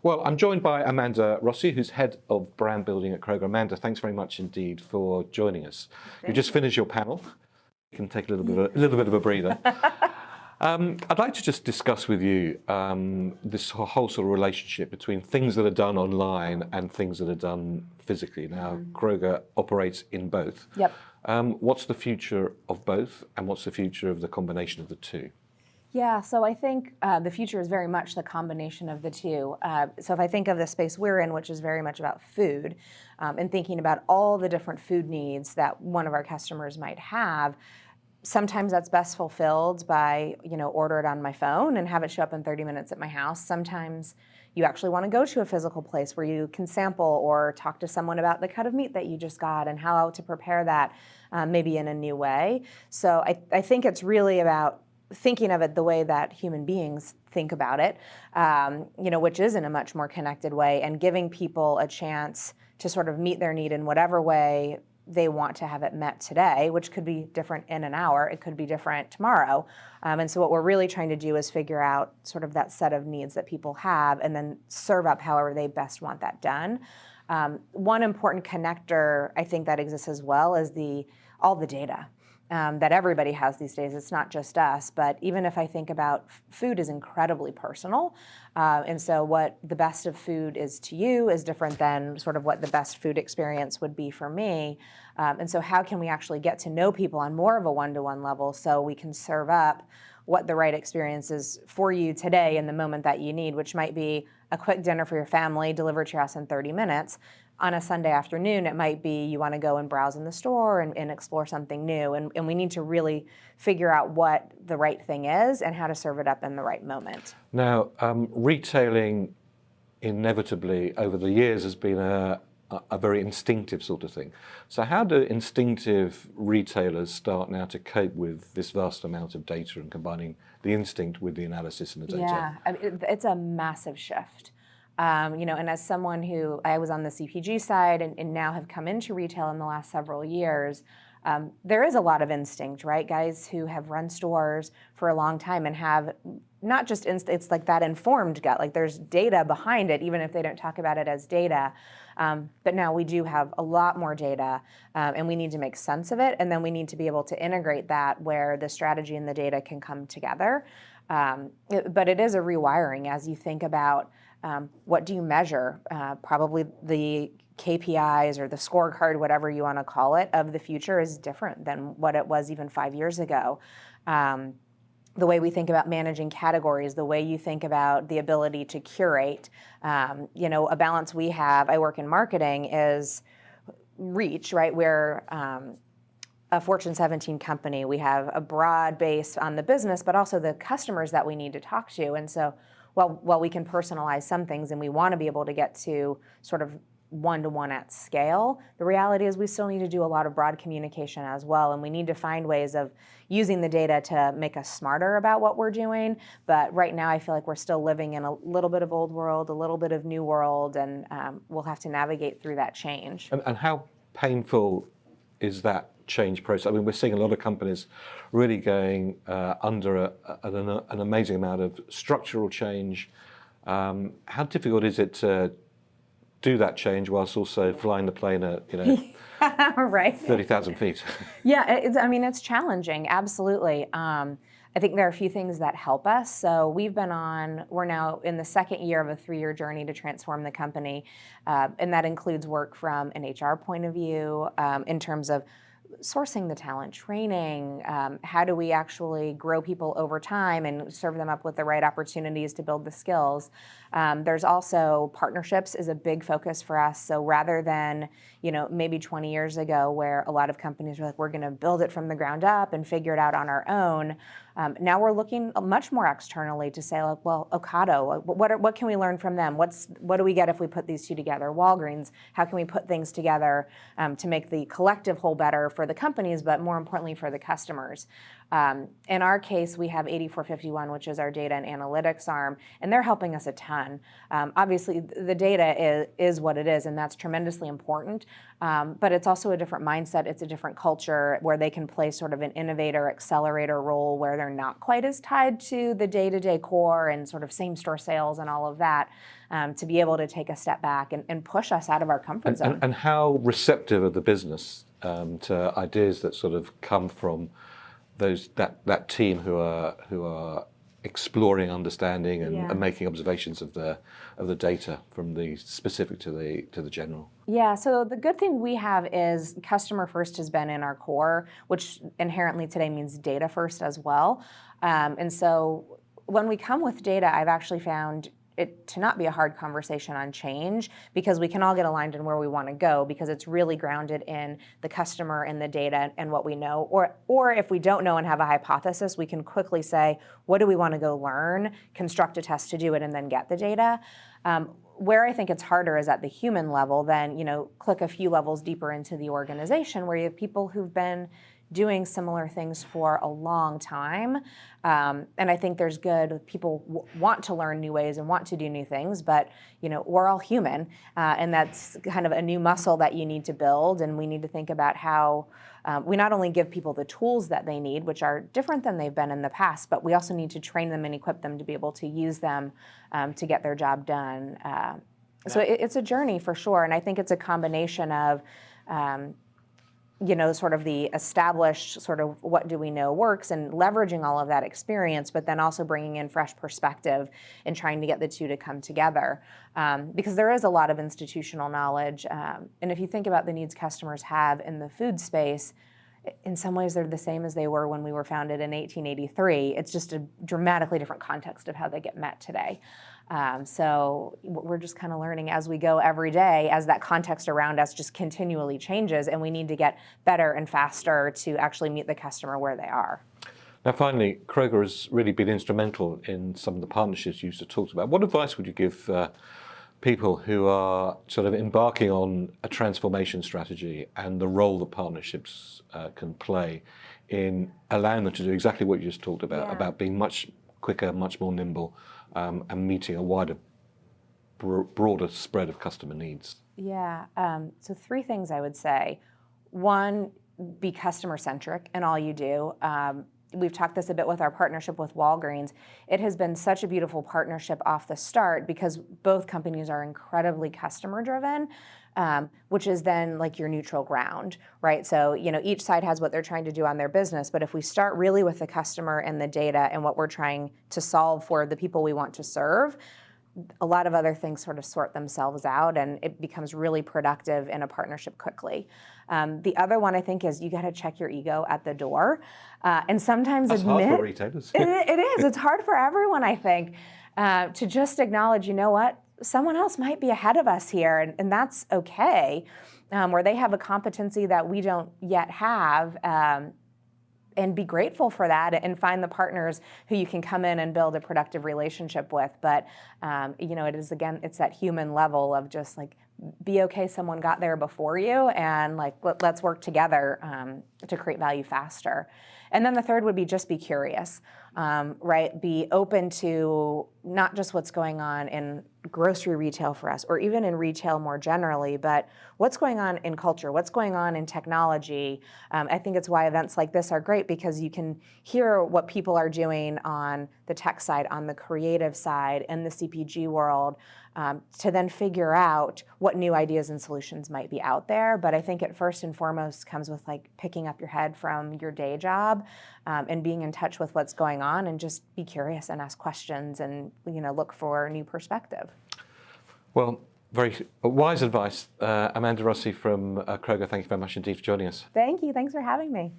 Well, I'm joined by Amanda Rossi, who's head of brand building at Kroger. Amanda, thanks very much indeed for joining us. You just finished your panel. You can take a little bit of a breather. I'd like to just discuss with you this whole sort of relationship between things that are done online and things that are done physically. Now, Kroger operates in both. Yep. What's the future of both, and what's the future of the combination of the two? Yeah, so I think the future is very much the combination of the two. So if I think of the space we're in, which is very much about food, and thinking about all the different food needs that one of our customers might have, sometimes that's best fulfilled by, order it on my phone and have it show up in 30 minutes at my house. Sometimes you actually want to go to a physical place where you can sample or talk to someone about the cut of meat that you just got and how to prepare that maybe in a new way. So I think it's really about thinking of it the way that human beings think about it, which is in a much more connected way, and giving people a chance to sort of meet their need in whatever way they want to have it met today, which could be different in an hour, it could be different tomorrow. And so what we're really trying to do is figure out sort of that set of needs that people have and then serve up however they best want that done. One important connector I think that exists as well is all the data that everybody has these days. It's not just us, but even if I think about food is incredibly personal. And so what the best of food is to you is different than sort of what the best food experience would be for me. And so how can we actually get to know people on more of a one-to-one level so we can serve up what the right experience is for you today in the moment that you need, which might be a quick dinner for your family delivered to your house in 30 minutes. On a Sunday afternoon, it might be you want to go and browse in the store and explore something new. And we need to really figure out what the right thing is and how to serve it up in the right moment. Now, retailing inevitably over the years has been a very instinctive sort of thing. So how do instinctive retailers start now to cope with this vast amount of data and combining the instinct with the analysis and the data? Yeah, it's a massive shift. And as someone who, I was on the CPG side and now have come into retail in the last several years, there is a lot of instinct, right? Guys who have run stores for a long time and have not just it's like that informed gut, like there's data behind it, even if they don't talk about it as data. But now we do have a lot more data, and we need to make sense of it, and then we need to be able to integrate that where the strategy and the data can come together. But it is a rewiring as you think about what do you measure? Probably the KPIs or the scorecard, whatever you want to call it, of the future is different than what it was even 5 years ago. The way we think about managing categories, the way you think about the ability to curate, a balance we have, I work in marketing, is reach, right? We're a Fortune 17 company. We have a broad base on the business, but also the customers that we need to talk to. And so while we can personalize some things and we want to be able to get to sort of one-to-one at scale, the reality is we still need to do a lot of broad communication as well, and we need to find ways of using the data to make us smarter about what we're doing. But right now I feel like we're still living in a little bit of old world, a little bit of new world, and we'll have to navigate through that change. And how painful is that change process? I mean, we're seeing a lot of companies really going under an amazing amount of structural change. How difficult is it to do that change whilst also flying the plane at right. 30,000 feet? Yeah, it's challenging, absolutely. I think there are a few things that help us. So we're now in the second year of a 3-year journey to transform the company. And that includes work from an HR point of view, in terms of sourcing the talent, training, how do we actually grow people over time and serve them up with the right opportunities to build the skills. There's also partnerships is a big focus for us. So rather than, maybe 20 years ago where a lot of companies were like, we're going to build it from the ground up and figure it out on our own. Now we're looking much more externally to say, like, well, Ocado, what can we learn from them? What do we get if we put these two together? Walgreens, how can we put things together to make the collective whole better for for the companies, but more importantly for the customers. In our case, we have 8451, which is our data and analytics arm, and they're helping us a ton. Obviously, the data is what it is, and that's tremendously important, but it's also a different mindset. It's a different culture where they can play sort of an innovator, accelerator role where they're not quite as tied to the day-to-day core and sort of same-store sales and all of that, to be able to take a step back and push us out of our comfort zone. And how receptive are the business to ideas that sort of come from that team who are exploring, understanding, and making observations of the data from the specific to the general? Yeah, so the good thing we have is customer first has been in our core, which inherently today means data first as well. And so when we come with data, I've actually found it to not be a hard conversation on change, because we can all get aligned in where we want to go, because it's really grounded in the customer and the data and what we know. Or if we don't know and have a hypothesis, we can quickly say, what do we want to go learn, construct a test to do it, and then get the data. Where I think it's harder is at the human level, then click a few levels deeper into the organization where you have people who've been doing similar things for a long time. And I think there's good, people want to learn new ways and want to do new things, but we're all human, and that's kind of a new muscle that you need to build, and we need to think about how we not only give people the tools that they need, which are different than they've been in the past, but we also need to train them and equip them to be able to use them to get their job done. So it's a journey for sure, and I think it's a combination of sort of the established sort of what do we know works and leveraging all of that experience, but then also bringing in fresh perspective and trying to get the two to come together. Because there is a lot of institutional knowledge. And if you think about the needs customers have in the food space, in some ways they're the same as they were when we were founded in 1883. It's just a dramatically different context of how they get met today. So we're just kind of learning as we go every day, as that context around us just continually changes, and we need to get better and faster to actually meet the customer where they are. Now, finally, Kroger has really been instrumental in some of the partnerships you just talked about. What advice would you give people who are sort of embarking on a transformation strategy and the role that partnerships can play in allowing them to do exactly what you just talked about being much quicker, much more nimble, and meeting a wider, broader spread of customer needs? Yeah, so three things I would say. One, be customer-centric in all you do. We've talked this a bit with our partnership with Walgreens. It has been such a beautiful partnership off the start because both companies are incredibly customer-driven, which is then like your neutral ground, right? So, each side has what they're trying to do on their business, but if we start really with the customer and the data and what we're trying to solve for the people we want to serve, a lot of other things sort of sort themselves out, and it becomes really productive in a partnership quickly. The other one I think is you got to check your ego at the door, and sometimes That's hard for retailers. It is. It's hard for everyone, I think, to just acknowledge, you know what, someone else might be ahead of us here, and that's okay, where they have a competency that we don't yet have. And be grateful for that and find the partners who you can come in and build a productive relationship with. But, it is, again, it's that human level of just like, be okay someone got there before you, and like, let's work together to create value faster. And then the third would be just be curious, right? Be open to not just what's going on in grocery retail for us, or even in retail more generally, but what's going on in culture, what's going on in technology. I think it's why events like this are great, because you can hear what people are doing on the tech side, on the creative side, in the CPG world, to then figure out what new ideas and solutions might be out there. But I think it first and foremost comes with like picking up your head from your day job and being in touch with what's going on, and just be curious and ask questions and look for new perspective. Well, very wise advice. Amanda Rossi from Kroger, thank you very much indeed for joining us. Thank you. Thanks for having me.